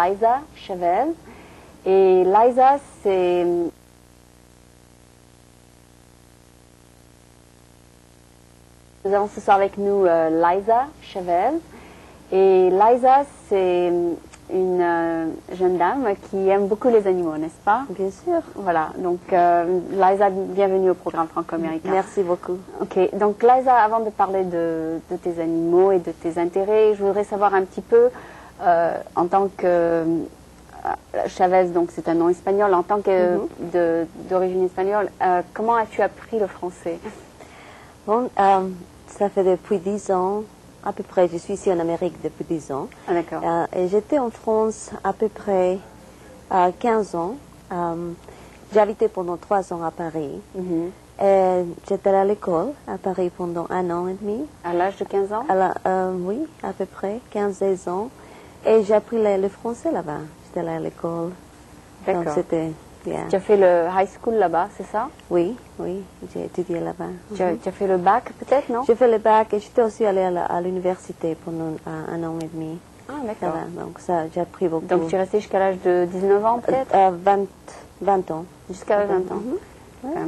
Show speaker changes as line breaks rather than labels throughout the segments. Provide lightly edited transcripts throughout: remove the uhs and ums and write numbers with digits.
Liza Chavez. Et Liza, c'est... Nous avons ce soir avec nous Liza Chavez. Et Liza, c'est une jeune dame qui aime beaucoup les animaux, n'est-ce pas?
Bien sûr.
Voilà, donc Liza, bienvenue au programme franco-américain.
Merci beaucoup.
Ok, donc Liza, avant de parler de tes animaux et de tes intérêts, je voudrais savoir un petit peu, en tant que Chavez, donc c'est un nom espagnol, en tant que d'origine espagnole, comment as-tu appris le français?
Bon, ça fait depuis 10 ans, à peu près. Je suis ici en Amérique depuis 10 ans.
Ah, d'accord.
Et j'étais en France à peu près 15 ans. J'ai habité pendant 3 ans à Paris. Et j'étais à l'école à Paris pendant 1 an et demi.
À l'âge de 15 ans?
Oui, à peu près, 15-16 ans. Et j'ai appris le français là-bas. J'étais allée à l'école.
D'accord.
Donc c'était...
Tu as fait le high school là-bas, c'est ça?
Oui, oui, j'ai étudié là-bas.
Tu as fait le bac peut-être, non?
J'ai fait le bac et j'étais aussi allée à l'université pendant 1 an et demi.
Ah, d'accord.
Donc ça, j'ai appris beaucoup.
Donc tu es restée jusqu'à l'âge de 19 ans peut-être?
20 ans.
Jusqu'à 20 ans.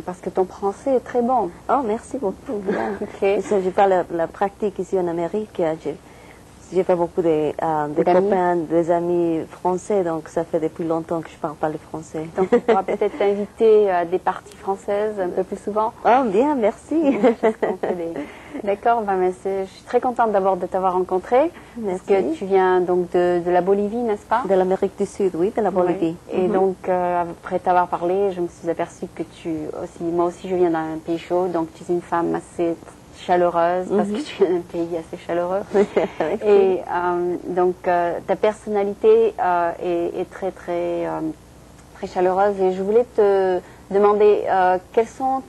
Parce que ton français est très bon.
Oh, merci beaucoup.
Ok.
J'ai pas la pratique ici en Amérique. J'ai pas beaucoup de copains, des amis français, donc ça fait depuis longtemps que je parle pas le français.
Donc on pourra peut-être t'inviter à des parties françaises un peu plus souvent.
Oh, bien, merci.
D'accord, je suis très contente d'abord de t'avoir rencontré.
Merci.
Parce que tu viens donc de la Bolivie, n'est-ce pas?
De l'Amérique du Sud, oui, de la Bolivie.
Oui. Et donc, après t'avoir parlé, je me suis aperçue que moi aussi je viens d'un pays chaud, donc tu es une femme assez chaleureuse, parce que tu viens d'un pays assez chaleureux. Et donc, ta personnalité est très, très, très chaleureuse. Et je voulais te demander, quels sont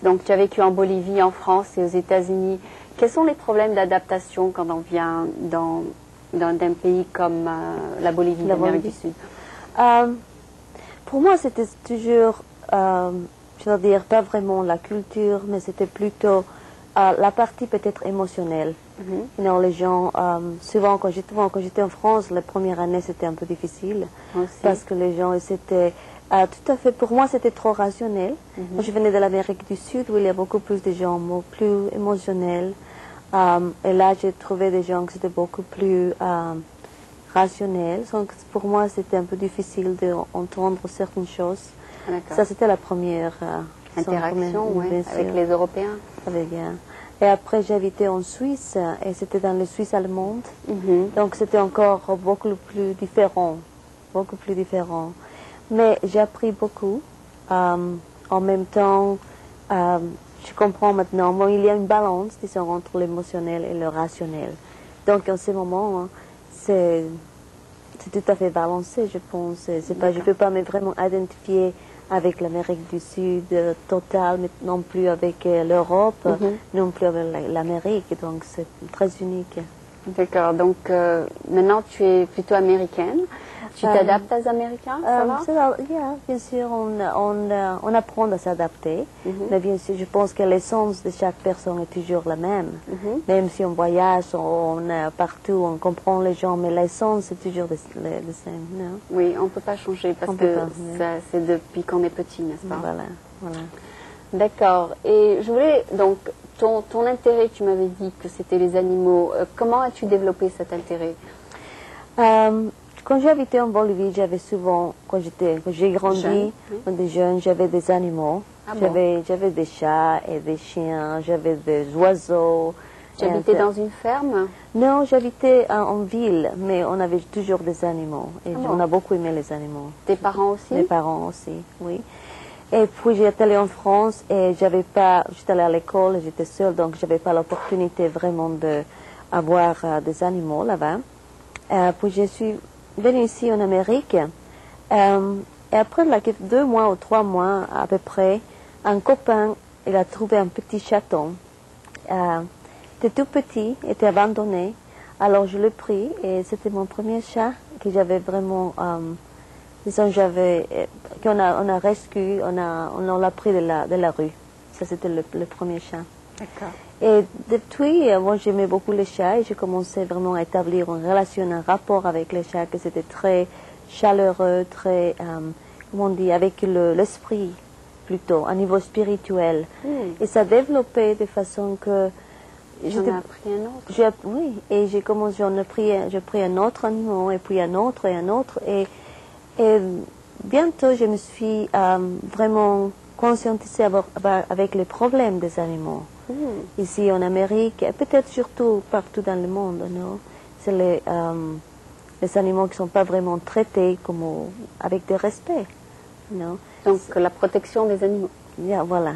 donc, tu as vécu en Bolivie, en France et aux États-Unis. Quels sont les problèmes d'adaptation quand on vient d'un pays comme la Bolivie, l'Amérique du Sud?
Pour moi, c'était toujours... je veux dire, pas vraiment la culture, mais c'était plutôt la partie peut-être émotionnelle. Les gens, souvent quand j'étais en France, les premières années c'était un peu difficile, parce que les gens, c'était tout à fait, pour moi c'était trop rationnel. Moi je venais de l'Amérique du Sud où il y a beaucoup plus de gens plus émotionnels. Et là j'ai trouvé des gens qui étaient beaucoup plus rationnels. Donc pour moi c'était un peu difficile d'entendre certaines choses. Ça, c'était la première
interaction avec les Européens.
Et après, j'ai habité en Suisse, et c'était dans la Suisse allemande. Donc, c'était encore beaucoup plus différent. Beaucoup plus différent. Mais j'ai appris beaucoup. En même temps, je comprends maintenant. Bon, il y a une balance, disons, entre l'émotionnel et le rationnel. Donc, en ce moment, c'est tout à fait balancé, je pense. Je ne peux pas me vraiment identifier avec l'Amérique du Sud totale, mais non plus avec l'Europe, non plus avec l'Amérique. Donc, c'est très unique.
D'accord. Donc, maintenant, tu es plutôt américaine. Tu t'adaptes aux Américains, ça va?
Bien sûr, on apprend à s'adapter. Mais bien sûr, je pense que l'essence de chaque personne est toujours la même. Même si on voyage, on est partout, on comprend les gens, mais l'essence est toujours le même. Non?
Oui, on ne peut pas changer parce que c'est depuis qu'on est petit, n'est-ce pas?
Voilà.
D'accord. Et je voulais, donc, ton intérêt, tu m'avais dit que c'était les animaux. Comment as-tu développé cet intérêt?
Quand j'ai habité en Bolivie, j'avais souvent, quand j'ai grandi, quand j'étais jeune, j'avais des animaux. J'avais des chats et des chiens, j'avais des oiseaux.
Tu habitais dans une ferme?
Non, j'habitais en ville, mais on avait toujours des animaux. Et on a beaucoup aimé les animaux.
Tes parents aussi?
Mes parents aussi, oui. Et puis j'étais allée en France et j'étais allée à l'école, j'étais seule, donc j'avais pas l'opportunité vraiment d'avoir des animaux là-bas. Puis je suis venue ici en Amérique. Et après 2 mois ou 3 mois à peu près, un copain, il a trouvé un petit chaton. Il était tout petit, il était abandonné. Alors je l'ai pris et c'était mon premier chat que j'avais vraiment, qu'on a rescue, on l'a pris de la rue. Ça c'était le premier chat.
D'accord.
Et depuis, moi j'aimais beaucoup les chats et j'ai commencé vraiment à établir une relation, un rapport avec les chats, que c'était très chaleureux, très, comment on dit, avec l'esprit plutôt, à niveau spirituel. Et ça a développé de façon que...
J'en ai appris un autre.
Oui, et j'ai commencé, j'ai pris un autre animal, et puis un autre, et un autre, et bientôt je me suis vraiment conscientisée avec les problèmes des animaux. Ici en Amérique, et peut-être surtout partout dans le monde, non? C'est les animaux qui ne sont pas vraiment traités avec de respect. Non?
Donc la protection des animaux.
Voilà.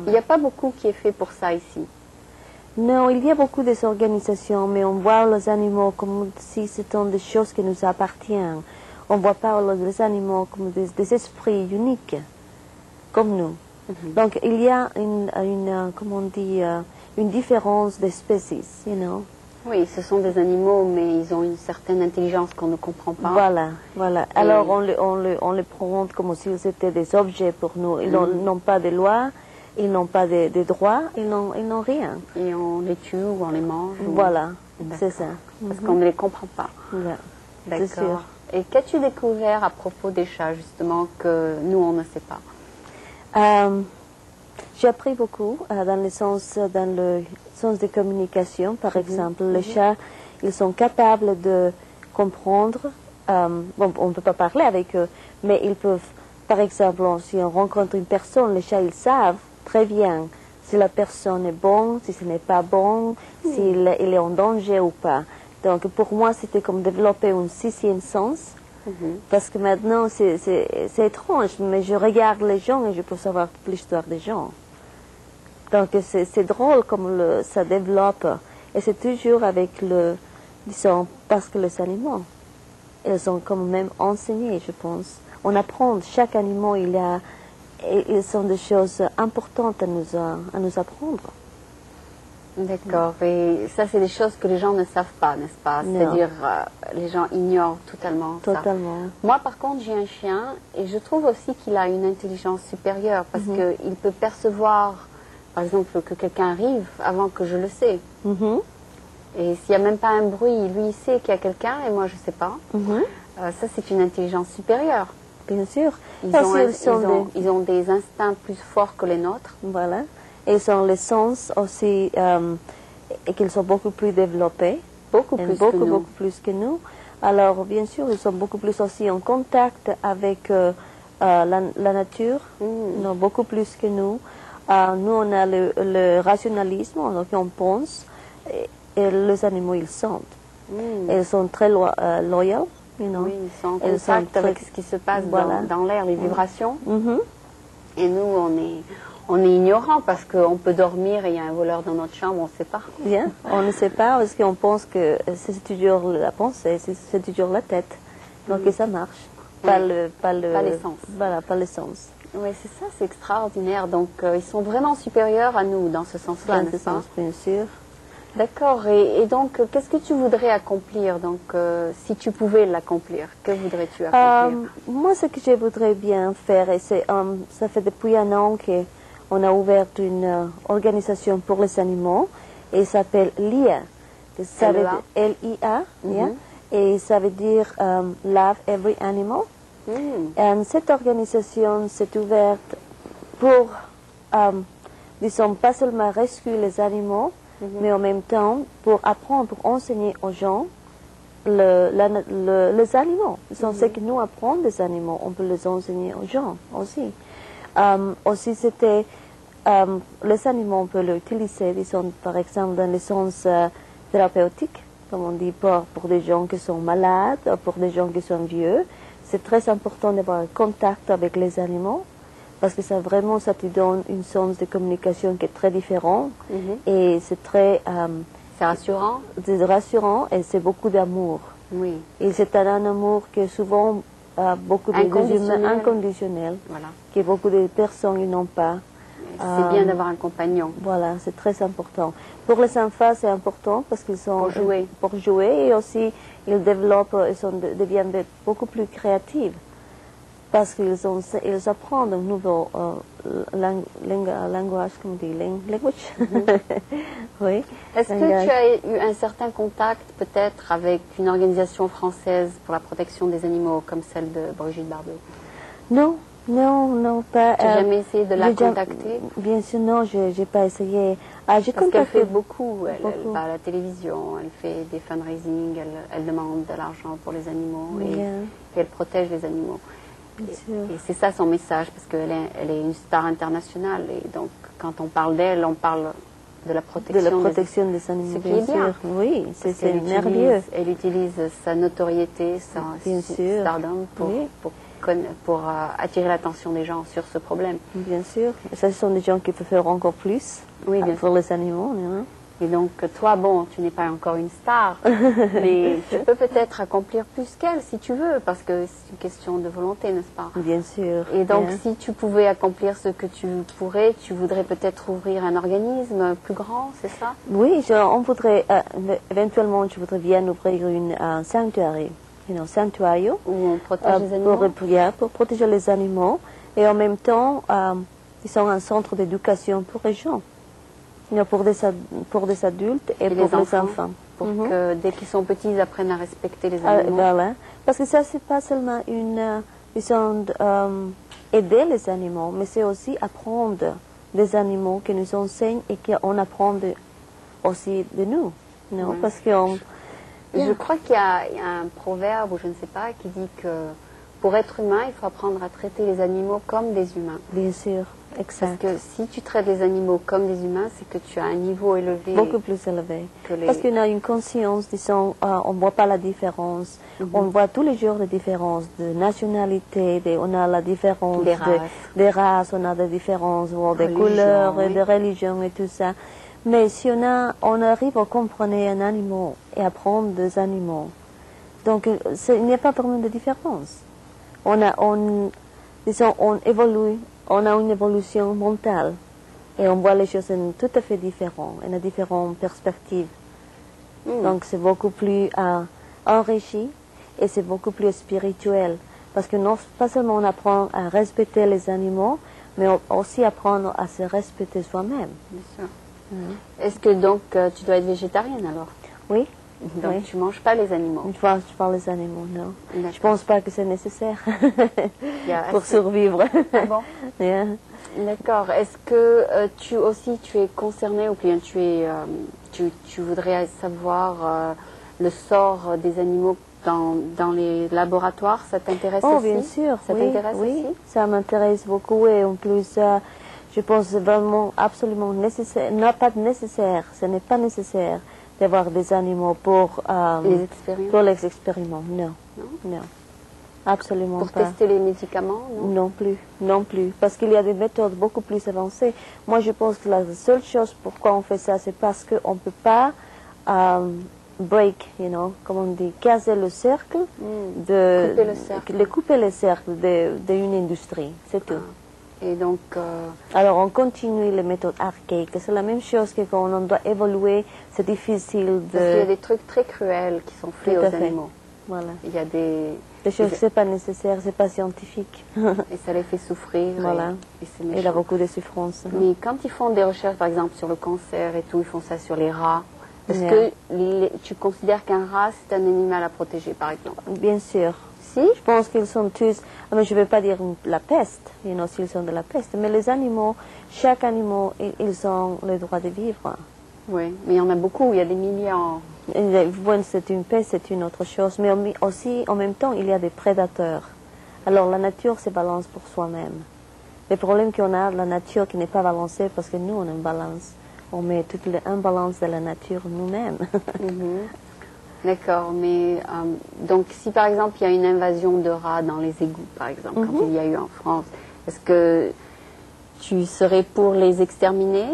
Il n'y a pas beaucoup qui est fait pour ça ici.
Non, il y a beaucoup d'organisations, mais on voit les animaux comme si c'était des choses qui nous appartiennent. On ne voit pas les animaux comme des esprits uniques, comme nous. Donc il y a comment on dit, une différence d'espèces, you know.
Oui, ce sont des animaux, mais ils ont une certaine intelligence qu'on ne comprend pas.
Voilà, voilà. Alors on les prend comme s'ils étaient des objets pour nous. Ils n'ont pas de loi, ils n'ont pas de droits, ils n'ont rien.
Et on les tue ou on les mange.
Voilà, c'est ça.
Parce qu'on ne les comprend pas.
Yeah.
D'accord. Et qu'as-tu découvert à propos des chats, justement, que nous, on ne sait pas?
J'ai appris beaucoup dans le sens de communication. Par exemple, les chats, ils sont capables de comprendre. Bon, on ne peut pas parler avec eux, mais ils peuvent, par exemple, si on rencontre une personne, les chats, ils savent très bien si la personne est bonne, si ce n'est pas bon, s'il est en danger ou pas. Donc, pour moi, c'était comme développer un sixième sens. Parce que maintenant, c'est étrange, mais je regarde les gens et je peux savoir l'histoire des gens. Donc, c'est drôle comme ça développe. Et c'est toujours avec disons, parce que les animaux, ils sont quand même enseignés, je pense. On apprend, chaque animal, ils sont des choses importantes à nous apprendre.
D'accord. Et ça, c'est des choses que les gens ne savent pas, n'est-ce pas? C'est-à-dire, les gens ignorent totalement ça.
Totalement.
Moi, par contre, j'ai un chien et je trouve aussi qu'il a une intelligence supérieure parce qu'il peut percevoir, par exemple, que quelqu'un arrive avant que je le sais. Et s'il n'y a même pas un bruit, lui, il sait qu'il y a quelqu'un et moi, je ne sais pas. Ça, c'est une intelligence supérieure.
Bien sûr.
Ils ont des instincts plus forts que les nôtres.
Voilà. Et ils ont les sens aussi, et qu'ils sont beaucoup plus développés. Beaucoup plus que nous. Alors, bien sûr, ils sont beaucoup plus aussi en contact avec la nature, non, beaucoup plus que nous. Nous, on a le rationalisme, donc on pense, et les animaux, ils sentent. Et ils sont très loyaux. You know.
Oui, ils sont en contact avec ce qui se passe dans l'air, les vibrations. Et nous, on est ignorants parce qu'on peut dormir et il y a un voleur dans notre chambre, on ne sait pas.
Bien, on ne sait pas parce qu'on pense que c'est toujours la pensée, c'est toujours la tête. Donc ça marche. Pas l'essence. Voilà, pas l'essence.
Oui, c'est ça, c'est extraordinaire. Donc ils sont vraiment supérieurs à nous dans ce sens-là, n'est-ce pas?
Bien sûr.
D'accord. Et donc, qu'est-ce que tu voudrais accomplir? Donc, si tu pouvais l'accomplir, que voudrais-tu accomplir?
Moi, ce que je voudrais bien faire, et ça fait depuis un an qu'on a ouvert une organisation pour les animaux, et ça s'appelle LIA. Ça veut dire L-I-A, et ça veut dire Love Every Animal. Et cette organisation s'est ouverte pour, disons, pas seulement rescuer les animaux, mais en même temps pour apprendre, pour enseigner aux gens les animaux. Ce que nous apprenons des animaux, on peut les enseigner aux gens aussi. Aussi, c'était les animaux, on peut les utiliser, disons, par exemple, dans le sens thérapeutique, comme on dit, pour des gens qui sont malades, pour des gens qui sont vieux. C'est très important d'avoir un contact avec les animaux. Parce que ça te donne une sens de communication qui est très différent. Et c'est très...
c'est rassurant.
C'est rassurant et c'est beaucoup d'amour.
Oui.
Et c'est un amour que souvent beaucoup de humains inconditionnel. Voilà. Que beaucoup de personnes n'ont pas.
C'est bien d'avoir un compagnon.
Voilà, c'est très important. Pour les enfants, c'est important parce qu'ils sont... Pour jouer. Et aussi, ils développent, deviennent beaucoup plus créatifs. parce qu'ils apprennent un nouveau langage, comme on dit, language. Oui.
Est-ce que tu as eu un certain contact peut-être avec une organisation française pour la protection des animaux comme celle de Brigitte Bardot?
Non, non, non, pas.
Tu n'as jamais essayé de la contacter?
Bien sûr, non, je n'ai pas essayé.
Parce qu'elle fait beaucoup, elle va à la télévision, elle fait des fundraising, elle demande de l'argent pour les animaux et elle protège les animaux. Et c'est ça son message, parce qu'elle est une star internationale. Et donc, quand on parle d'elle, on parle de la protection,
des animaux.
Ce qui est bien.
Oui, c'est merveilleux.
Elle utilise sa notoriété, sa stardom pour attirer l'attention des gens sur ce problème.
Bien sûr. Et ça, ce sont des gens qui peuvent faire encore plus pour les animaux. Hein.
Et donc, toi, bon, tu n'es pas encore une star, mais tu peux peut-être accomplir plus qu'elle si tu veux, parce que c'est une question de volonté, n'est-ce pas?
Bien sûr.
Et donc, si tu pouvais accomplir ce que tu pourrais, tu voudrais peut-être ouvrir un organisme plus grand, c'est ça?
Oui, on voudrait, éventuellement, je voudrais bien ouvrir un sanctuaire, sanctuario.
Où on protège les animaux?
Pour protéger les animaux, et en même temps, ils sont un centre d'éducation pour les gens. Pour des adultes et pour les enfants.
Pour que dès qu'ils sont petits, ils apprennent à respecter les animaux.
Voilà. Parce que ça, c'est pas seulement aider les animaux, mais c'est aussi apprendre des animaux qui nous enseignent et qu'on apprend aussi de nous. Non? Parce
je crois qu'il y a un proverbe, ou je ne sais pas, qui dit que pour être humain, il faut apprendre à traiter les animaux comme des humains.
Bien sûr. Exact.
Parce que si tu traites les animaux comme des humains, c'est que tu as un niveau élevé.
Beaucoup plus élevé. Parce qu'on a une conscience, disons, on ne voit pas la différence. On voit tous les jours des différences de nationalité, on a la différence des races, on a des différences des couleurs, de religion et tout ça. Mais si on arrive à comprendre un animal et apprendre des animaux, donc il n'y a pas vraiment de différence. On évolue. On a une évolution mentale et on voit les choses tout à fait différentes, en différentes perspectives. Donc c'est beaucoup plus enrichi et c'est beaucoup plus spirituel. Parce que non pas seulement on apprend à respecter les animaux, mais aussi apprendre à se respecter soi-même.
Bien sûr. Est-ce que donc tu dois être végétarienne alors?
Oui.
Donc tu ne manges pas les animaux?
Je ne mange pas les animaux, non. Je ne pense pas que c'est nécessaire pour survivre.
Ah bon? D'accord. Est-ce que tu es concernée ou bien tu voudrais savoir le sort des animaux dans les laboratoires? Ça t'intéresse aussi?
Oh, bien sûr.
Ça t'intéresse aussi?
Ça m'intéresse beaucoup et en plus, je pense vraiment absolument nécessaire. Non, pas nécessaire. Ce n'est pas nécessaire d'avoir des animaux pour les expériments. Non. Non. Absolument
pas.
Pour
tester les médicaments?
Non plus. Non plus. Parce qu'il y a des méthodes beaucoup plus avancées. Moi, je pense que la seule chose pourquoi on fait ça, c'est parce qu'on ne peut pas comme on dit, casser le cercle, couper le cercle d'une industrie. C'est tout.
Et donc,
alors, on continue les méthodes archaïques. C'est la même chose que quand on doit évoluer, c'est difficile de...
Parce qu'il y a des trucs très cruels qui sont faits aux animaux.
Voilà.
Il y a des
choses que ce n'est pas nécessaire, ce n'est pas scientifique.
Et ça les fait souffrir.
Voilà. Et il y a beaucoup de souffrance.
Mais quand ils font des recherches, par exemple, sur le cancer et tout, ils font ça sur les rats. Est-ce que tu considères qu'un rat, c'est un animal à protéger, par exemple?
Bien sûr. Je pense qu'ils sont tous, mais je ne vais pas dire la peste, s'ils sont de la peste, mais les animaux, chaque animal, ils ont le droit de vivre.
Oui, mais il y en a beaucoup, il y a des millions.
Bon, c'est une peste, c'est une autre chose, mais aussi, en même temps, il y a des prédateurs. Alors, la nature se balance pour soi-même. Le problème qu'on a, la nature qui n'est pas balancée, parce que nous, on a une balance. On met toute l'imbalance de la nature nous-mêmes.
D'accord, mais donc si par exemple il y a une invasion de rats dans les égouts, par exemple, quand il y a eu en France, est-ce que tu serais pour les exterminer?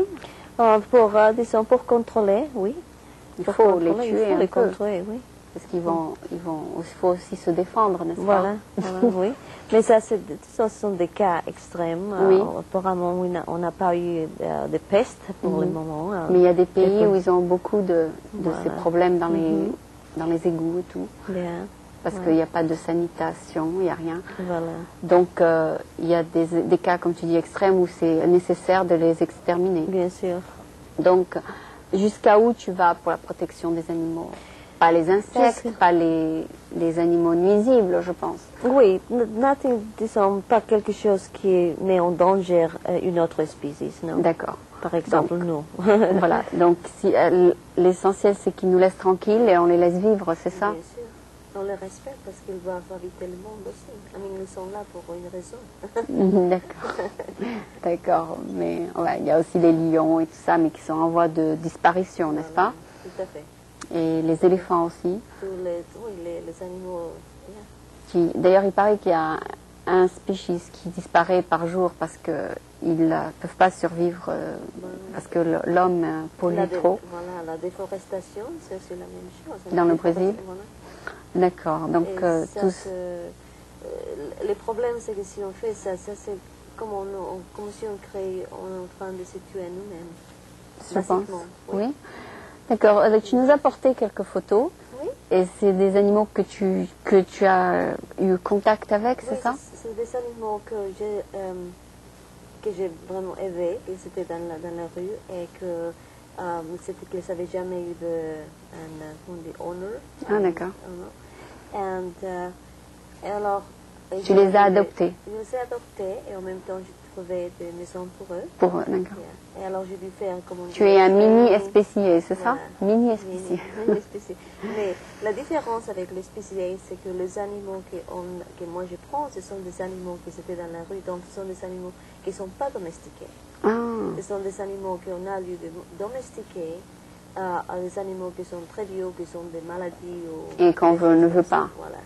Pour contrôler, oui.
Il faut les tuer un peu.
Contrôler, oui.
Parce il faut aussi se défendre, n'est-ce
pas? Voilà, oui. Mais ça, ce sont des cas extrêmes.
Oui.
Apparemment, on n'a pas eu de peste pour le moment.
Mais il y a des pays où ils ont beaucoup de ces problèmes dans les égouts et tout.
Bien.
parce qu'il n'y a pas de sanitation, il n'y a rien.
Voilà.
Donc, il y a des cas, comme tu dis, extrêmes où c'est nécessaire de les exterminer.
Bien sûr.
Donc, jusqu'à où tu vas pour la protection des animaux? Pas les insectes, pas les animaux nuisibles, je pense.
Oui, disons pas quelque chose qui met en danger une autre espèce, non?
D'accord.
Par exemple, nous.
Voilà, donc si, l'essentiel c'est qu'ils nous laissent tranquilles et on les laisse vivre, c'est ça?
Bien sûr. On les respecte parce qu'ils doivent habiter le monde aussi. Ils sont là pour une raison.
D'accord. D'accord, mais ouais, il y a aussi les lions et tout ça, mais qui sont en voie de disparition, n'est-ce pas?
Tout à fait.
Et les éléphants aussi.
Oui, les animaux.
D'ailleurs, il paraît qu'il y a un species qui disparaît par jour parce qu'ils ne peuvent pas survivre, parce que l'homme pollue trop.
Voilà, la déforestation, c'est aussi la même chose.
Dans le Brésil?
Voilà.
D'accord, donc tous...
le problème, c'est que si on fait ça, c'est comme, comme si on crée, on est en train de se tuer nous-mêmes.
Je pense. Oui. D'accord, tu nous as porté quelques photos.
Oui.
Et c'est des animaux que tu as eu contact avec, c'est ça?
C'est des animaux que j'ai vraiment aimés. Ils étaient dans la rue et que c'était qu'ils n'avaient jamais eu de honor.
Ah, d'accord.
Et alors,
tu les as adoptés?
Je les ai adoptés et en même temps j'ai trouvé des maisons pour eux.
Pour eux, d'accord.
Et alors j'ai dû faire comme on dit.
Tu es un mini espécié, c'est ça? Mini espécié.
Mais la différence avec l'espécié, c'est que les animaux que moi je prends, ce sont des animaux qui étaient dans la rue, donc ce sont des animaux qui ne sont pas domestiqués.
Ah.
Ce sont des animaux qu'on a lieu de domestiquer à des animaux qui sont très vieux, qui sont des maladies.
Et qu'on ne veut pas.
Voilà.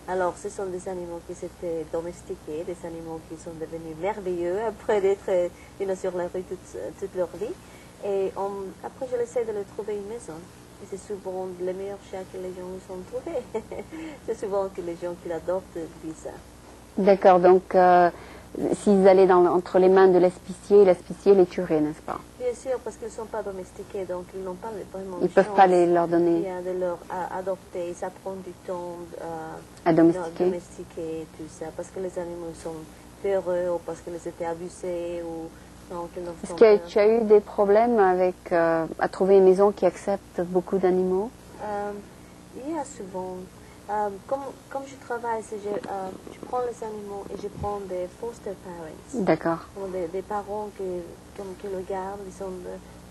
Alors, ce sont des animaux qui s'étaient domestiqués, des animaux qui sont devenus merveilleux après d'être sur la rue toute leur vie. Et après, je l'essaie de leur trouver une maison. Et c'est souvent les meilleurs chats que les gens nous ont trouvés. C'est souvent que les gens qui l'adoptent disent ça.
D'accord, donc s'ils allaient entre les mains de l'espécier les tuerait, n'est-ce pas?
Bien sûr, parce qu'ils ne sont pas domestiqués, donc ils n'ont pas vraiment
Ils ne peuvent pas leur donner.
Il y a de leur adopter, ça prend du temps
à
domestiquer, tout ça, parce que les animaux sont peureux ou parce qu'ils étaient abusés.
Est-ce que tu as eu des problèmes à trouver une maison qui accepte beaucoup d'animaux?
Il y a souvent. Comme je travaille, je prends les animaux et je prends des foster parents.
D'accord.
Des parents qui le gardent, ils sont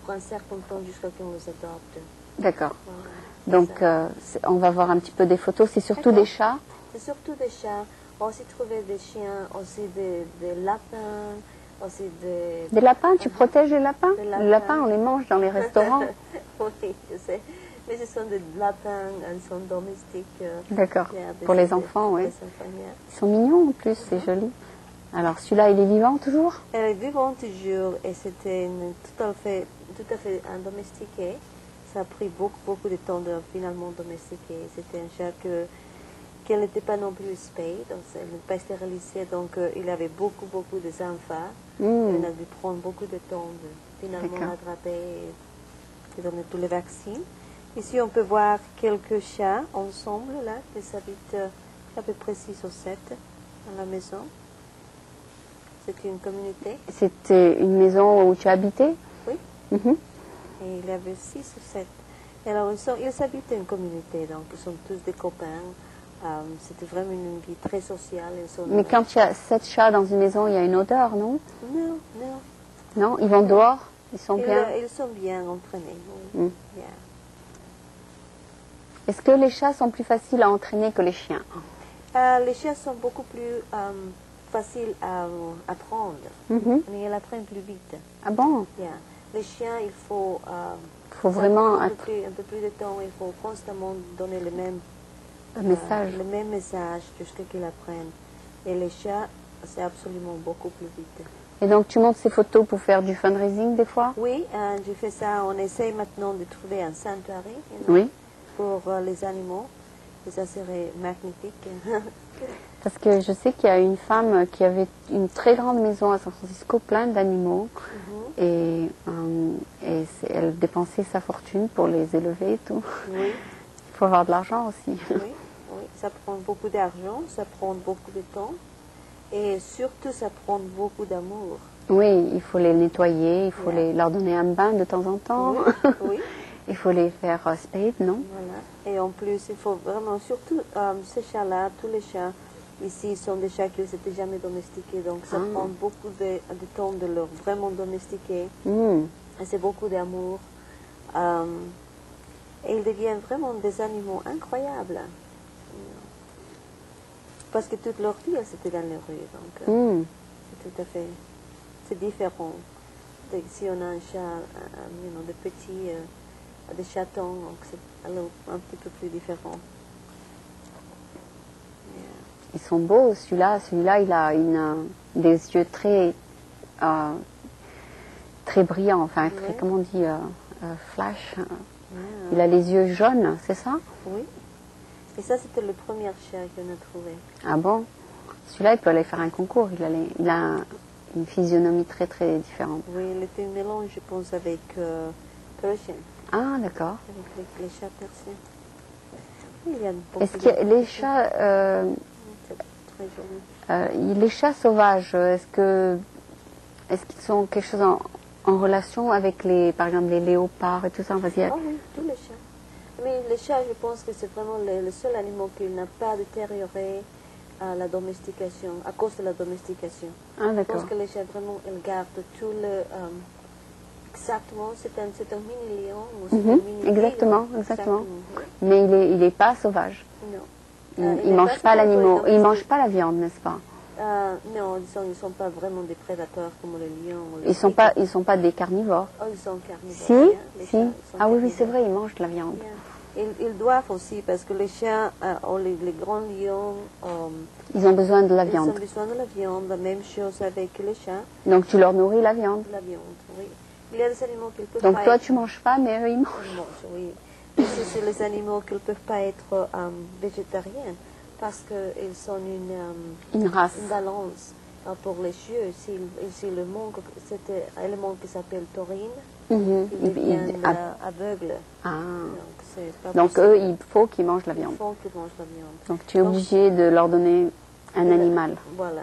pour un certain temps jusqu'à ce qu'on les adopte.
D'accord. Voilà, donc, on va voir un petit peu des photos. C'est surtout des chats?
C'est surtout des chats. On a aussi trouvé des chiens, aussi des lapins, aussi des...
Des lapins? Tu protèges les lapins? Les lapins, on les mange dans les restaurants.
Oui, je sais. Mais ce sont des lapins, ils sont domestiques.
D'accord. Pour les enfants, oui. Ils sont mignons en plus, c'est joli. Alors celui-là, il est vivant toujours?
Il est vivant toujours et c'était tout à fait domestiqué. Ça a pris beaucoup de temps de finalement domestiquer. C'était un chat qui n'était pas non plus spayé, donc il n'est pas stérilisé, donc il avait beaucoup d'enfants. Il a dû prendre beaucoup de temps de finalement l'attraper et donner tous les vaccins. Ici, on peut voir quelques chats ensemble, là, qui habitent à peu près 6 ou 7 dans la maison. C'était une communauté.
C'était une maison où tu habitais?
Oui. Et il y avait 6 ou 7. Et alors, ils habitaient une communauté, donc ils sont tous des copains. C'était vraiment une vie très sociale.
Mais quand il y a 7 chats dans une maison, il y a une odeur, non?
Non.
Non, ils vont dehors? Ils sont bien?
Ils sont bien entraînés, oui. Yeah.
Est-ce que les chats sont plus faciles à entraîner que les chiens?
Les chiens sont beaucoup plus faciles à apprendre. Mais ils apprennent plus vite.
Ah bon?
Yeah. Les chiens, il faut
vraiment
un peu plus de temps. Il faut constamment donner le même message jusqu'à qu'ils apprennent. Et les chats, c'est absolument beaucoup plus vite.
Et donc tu montes ces photos pour faire du fundraising des fois?
Oui, je fais ça. On essaie maintenant de trouver un sanctuary.
Oui.
Pour les animaux. Et ça serait magnifique.
Parce que je sais qu'il y a une femme qui avait une très grande maison à San Francisco, pleine d'animaux. Et elle dépensait sa fortune pour les élever et tout.
Oui.
Il faut avoir de l'argent aussi.
Oui. ça prend beaucoup d'argent, ça prend beaucoup de temps et surtout ça prend beaucoup d'amour.
Oui, il faut les nettoyer, il faut leur donner un bain de temps en temps.
Oui, oui.
Il faut les faire spade, non?
Voilà. Et en plus, il faut vraiment, surtout ces chats-là, tous les chats ici sont des chats qui ne s'étaient jamais domestiqués, donc ça prend beaucoup de temps de leur vraiment domestiquer. Et c'est beaucoup d'amour. Et ils deviennent vraiment des animaux incroyables. Parce que toute leur vie, c'était dans les rues. Donc, c'est tout à fait... C'est différent. Si on a un chat, de petits, des chatons, donc c'est un petit peu plus différent.
Ils sont beaux, celui-là, il a des yeux très brillants, enfin, très, comment on dit, flash. Il a les yeux jaunes, c'est ça?
Oui. Et ça, c'était le premier chat qu'on a trouvé.
Ah bon? Celui-là, il peut aller faire un concours. Il a une physionomie très, très différente.
Oui, il était un mélange, je pense, avec Persian.
Ah, d'accord.
Avec les chats persiens. Oui, il y a
est-ce que les chats...
très joli.
Les chats sauvages, est-ce qu'ils sont quelque chose en relation avec par exemple les léopards et tout ça?
Oh oui, tous les chats. Mais les chats, je pense que c'est vraiment le seul animal qui n'a pas détérioré à la domestication, à cause de la domestication.
Ah, d'accord.
Je pense que les chats, vraiment, ils gardent tout le... exactement, c'est un mini-lion.
Exactement. Mais il n'est pas sauvage.
Non.
Il ne mange pas l'animal. Il ne mange pas la viande, n'est-ce pas?
Non, ils ne sont pas vraiment des prédateurs comme les lions.
Ils sont pas des carnivores.
Oh, ils sont carnivores.
Si. Ah oui, c'est vrai, ils mangent de la viande.
Ils doivent aussi, parce que les chiens, les grands lions...
ils ont besoin de la viande.
Ils ont besoin de la viande, la même chose avec les chats.
Donc tu leur nourris la viande?
La viande, oui. Il y a des animaux qui ne peuvent
Donc
pas
toi, tu ne manges pas, mais eux, ils mangent.
Ils mangent, oui. Mais c'est les animaux qui ne peuvent pas être végétariens, parce qu'ils sont
une race.
Une balance pour les yeux. S'il le manque cet élément qui s'appelle taurine, ils deviennent aveugles.
Ah.
Donc
eux, il faut qu'ils mangent la viande.
Il faut qu'ils mangent la viande.
Donc tu es obligé de leur donner un animal.
Voilà.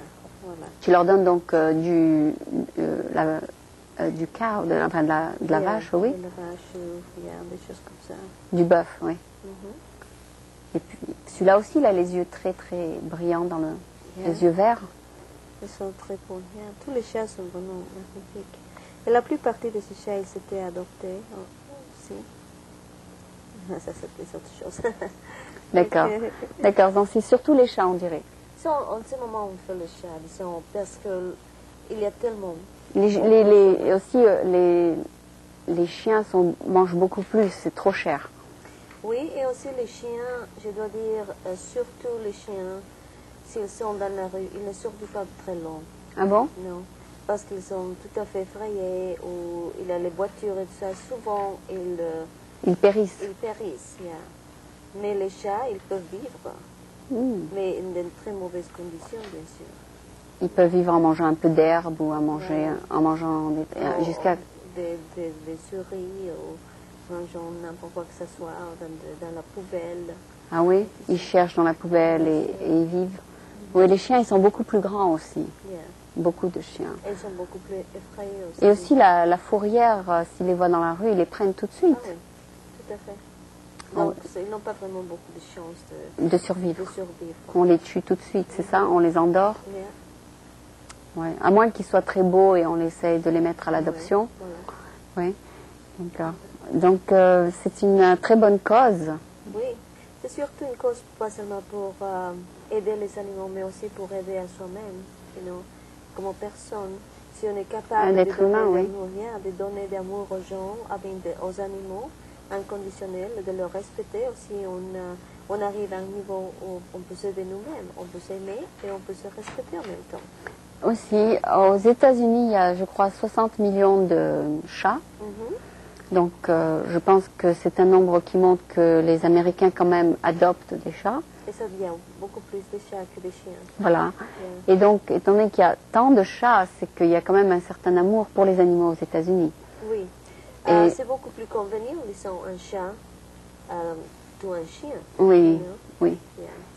Tu leur donnes donc du cow, de la vache, oui.
De la vache, des choses comme ça.
Du bœuf, oui. Et puis celui-là aussi, il a les yeux très très brillants les yeux verts.
Ils sont très beaux. Tous les chats sont vraiment magnifiques. Et la plupart de ces chats, ils s'étaient adoptés aussi. Ça, c'est autre chose.
D'accord. Donc c'est surtout les chats, on dirait.
En ce moment, on fait les chats, disons, parce qu'il y a tellement...
Les chiens mangent beaucoup plus, c'est trop cher.
Oui, et aussi les chiens, je dois dire, surtout les chiens, s'ils sont dans la rue, ils ne survivent pas très long.
Ah bon?
Non, parce qu'ils sont tout à fait effrayés, ou il y a les voitures et tout ça, souvent
ils périssent.
Ils périssent, Mais les chats, ils peuvent vivre, mais dans de très mauvaises conditions, bien sûr.
Ils peuvent vivre en mangeant un peu d'herbe ou en mangeant jusqu'à...
Des souris, ou mangeant n'importe quoi que ce soit dans la poubelle.
Ah oui, ils cherchent dans la poubelle et ils vivent. Oui, les chiens, ils sont beaucoup plus grands aussi. Beaucoup de chiens.
Ils sont beaucoup plus effrayés aussi.
Et aussi la fourrière, s'ils les voient dans la rue, ils les prennent tout de suite.
Ah oui, tout à fait. Donc, ils n'ont pas vraiment beaucoup de chance
de survivre. On les tue tout de suite, c'est ça? On les endort? Ouais. À moins qu'ils soient très beaux et on essaye de les mettre à l'adoption. Oui. Donc, c'est une très bonne cause.
Oui, c'est surtout une cause pas seulement pour aider les animaux, mais aussi pour aider à soi-même, comme personne. Si on est capable de donner d'amour aux gens, aux animaux, inconditionnel, de le respecter aussi, on arrive à un niveau où on peut s'aider nous-mêmes, on peut s'aimer et on peut se respecter en même temps.
Aussi, aux États-Unis, il y a, je crois, 60 millions de chats. Donc, je pense que c'est un nombre qui montre que les Américains, quand même, adoptent des chats.
Et ça devient beaucoup plus de chats que de chiens.
Voilà. Et donc, étant donné qu'il y a tant de chats, c'est qu'il y a quand même un certain amour pour les animaux aux États-Unis.
Oui. C'est beaucoup plus convenient, disons, un chat qu'un chien.
Oui. Oui.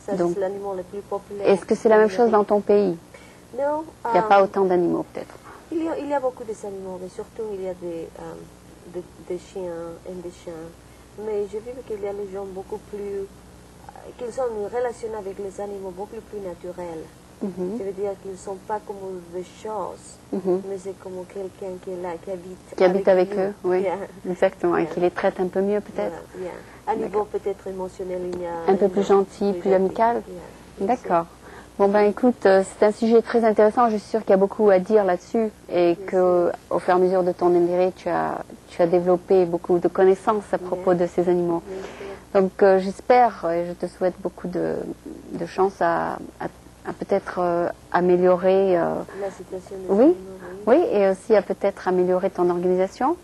Ça, c'est l'animal le plus populaire.
Est-ce que c'est la même chose dans ton pays?
Non.
Il n'y a pas autant d'animaux, peut-être.
Il y a beaucoup d'animaux, mais surtout il y a des chiens et des chiens. Mais j'ai vu qu'il y a les gens beaucoup plus, qu'ils ont une relation avec les animaux beaucoup plus naturelle. Je veux dire qu'ils ne sont pas comme des choses, mais c'est comme quelqu'un qui est là, qui habite
avec eux, oui, exactement, et qui les traite un peu mieux peut-être.
À niveau peut-être émotionnel, il y a
un peu plus gentil, plus amical. D'accord. Bon ben écoute, c'est un sujet très intéressant. Je suis sûre qu'il y a beaucoup à dire là-dessus et que au fur et à mesure de ton émigré, tu as développé beaucoup de connaissances à propos de ces animaux. Donc j'espère et je te souhaite beaucoup de chance à peut-être améliorer
la situation des
oui,
animaux,
oui, et aussi à peut-être améliorer ton organisation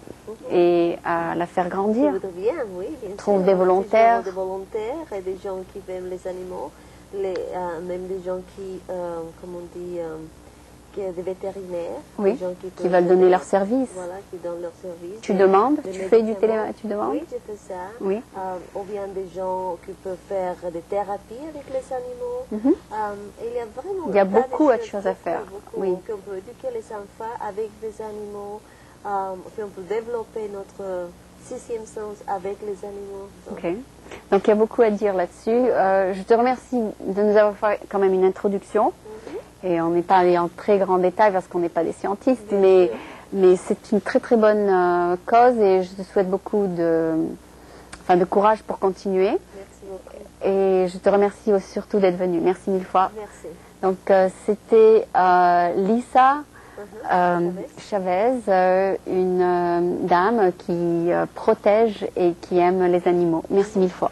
et à la faire grandir.
Je voudrais bien, oui, bien
Trouve
sûr.
des volontaires.
Des volontaires et des gens qui aiment les animaux, même des gens qui, comme on dit, des vétérinaires,
oui,
des gens
qui veulent donner leur service.
Voilà, qui donnent leur service.
Tu demandes, tu fais du tu demandes?
Oui, je fais ça.
Oui.
Ou bien des gens qui peuvent faire des thérapies avec les animaux. Il y a vraiment
il y a beaucoup de choses à faire. Oui.
On peut éduquer les enfants avec des animaux, puis on peut développer notre sixième sens avec les animaux.
Ok. Donc il y a beaucoup à dire là-dessus. Je te remercie de nous avoir fait quand même une introduction. Et on n'est pas allé en très grand détail parce qu'on n'est pas des scientistes, mais c'est une très très bonne cause et je te souhaite beaucoup de courage pour continuer.
Merci beaucoup.
Et je te remercie surtout d'être venue. Merci mille fois.
Merci.
Donc c'était Lisa Chavez, une dame qui protège et qui aime les animaux. Merci mille fois.